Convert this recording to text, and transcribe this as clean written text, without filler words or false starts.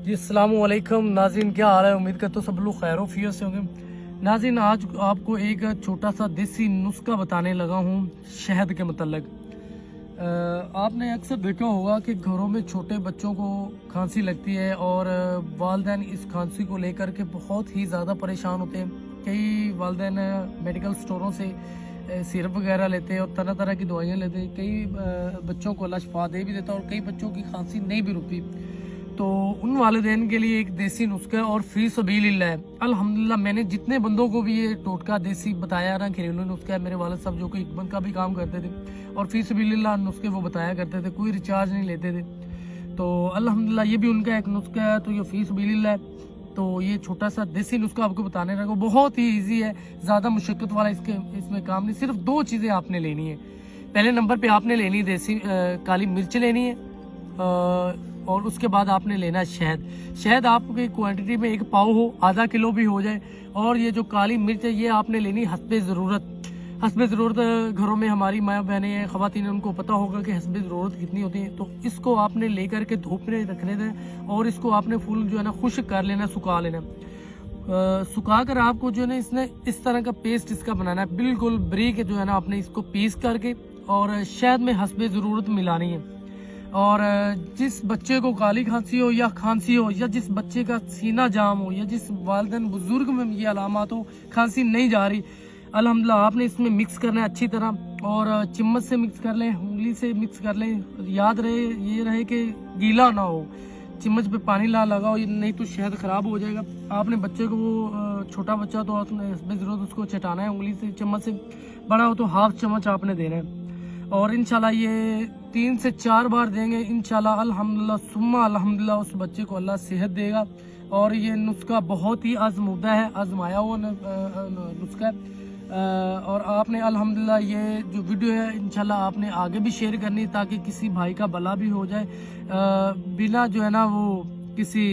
जी अस्सलाम वालेकुम नाज़रीन, क्या हाल है। उम्मीद करता हूँ सब लोग खैर वफियत से होंगे। नाज़रीन, आज आपको एक छोटा सा देसी नुस्खा बताने लगा हूँ शहद के मतलब। आपने अक्सर देखा होगा कि घरों में छोटे बच्चों को खांसी लगती है और वालिदैन इस खांसी को लेकर के बहुत ही ज़्यादा परेशान होते हैं। कई वालिदैन मेडिकल स्टोरों से सिरप वगैरह लेते हैं और तरह तरह की दवाइयाँ लेते हैं। कई बच्चों को अल्लाह शिफा दे भी देता है और कई बच्चों की खांसी नहीं भी रुकती। तो उन वालिदैन के लिए एक देसी नुस्खा है और फी सबीलिल्लाह है। अल्हम्दुलिल्लाह, मैंने जितने बंदों को भी ये टोटका देसी बताया ना, घरेलू नुस्खा है, मेरे वालिद साहब जो कि इकबन का भी काम करते थे और फी सबीलिल्लाह नुस्खे वो बताया करते थे, कोई रिचार्ज नहीं लेते थे। तो अल्हम्दुलिल्लाह ये भी उनका एक नुस्खा है, तो ये फी सबीलिल्लाह है। तो ये छोटा सा देसी नुस्खा आपको बताने लगा, बहुत ही ईजी है, ज़्यादा मुशक्क़त वाला इसमें काम नहीं। सिर्फ दो चीज़ें आपने लेनी है। पहले नंबर पे आपने लेनी है देसी काली मिर्च लेनी है, और उसके बाद आपने लेना है शहद। शहद आपकी क्वांटिटी में एक पाव हो, आधा किलो भी हो जाए। और ये जो काली मिर्च है ये आपने लेनी हस्बे ज़रूरत। हस्बे ज़रूरत घरों में हमारी माँ बहनें हैं, ख़वातीन, उनको पता होगा कि हस्बे ज़रूरत कितनी होती है। तो इसको आपने लेकर के धूप में रखने दें और इसको आपने फुल जो है ना खुश्क कर लेना, सुखा लेना। सुखा कर आपको जो है ना इसने इस तरह का पेस्ट इसका बनाना है, बिल्कुल बारीक जो है ना, आपने इसको पीस करके और शहद में हस्बे ज़रूरत मिलानी है। और जिस बच्चे को काली खांसी हो या खांसी हो, या जिस बच्चे का सीना जाम हो, या जिस वालिदैन बुजुर्ग में ये अलामत हो, खांसी नहीं जा रही, अल्हम्दुलिल्लाह आपने इसमें मिक्स करना है अच्छी तरह। और चम्मच से मिक्स कर लें, उंगली से मिक्स कर लें। याद रहे कि गीला ना हो, चम्मच पे पानी लगाओ, नहीं तो शहद ख़राब हो जाएगा। आपने बच्चे को, वो छोटा बच्चा तो आपने इसमें ज़रूरत उसको चटाना है उंगली से, चम्मच से। बड़ा हो तो हाफ चम्मच आपने देना है। और इंशाल्लाह ये 3 से 4 बार देंगे, इंशाल्लाह अल्हम्दुलिल्लाह सुम्मा अल्हम्दुलिल्लाह उस बच्चे को अल्लाह सेहत देगा। और ये नुस्खा बहुत ही आजमूदा है, आजमाया हुआ नुस्खा है। और आपने अल्हम्दुलिल्लाह ये जो वीडियो है इंशाल्लाह आपने आगे भी शेयर करनी है, ताकि किसी भाई का भला भी हो जाए, बिना जो है ना वो किसी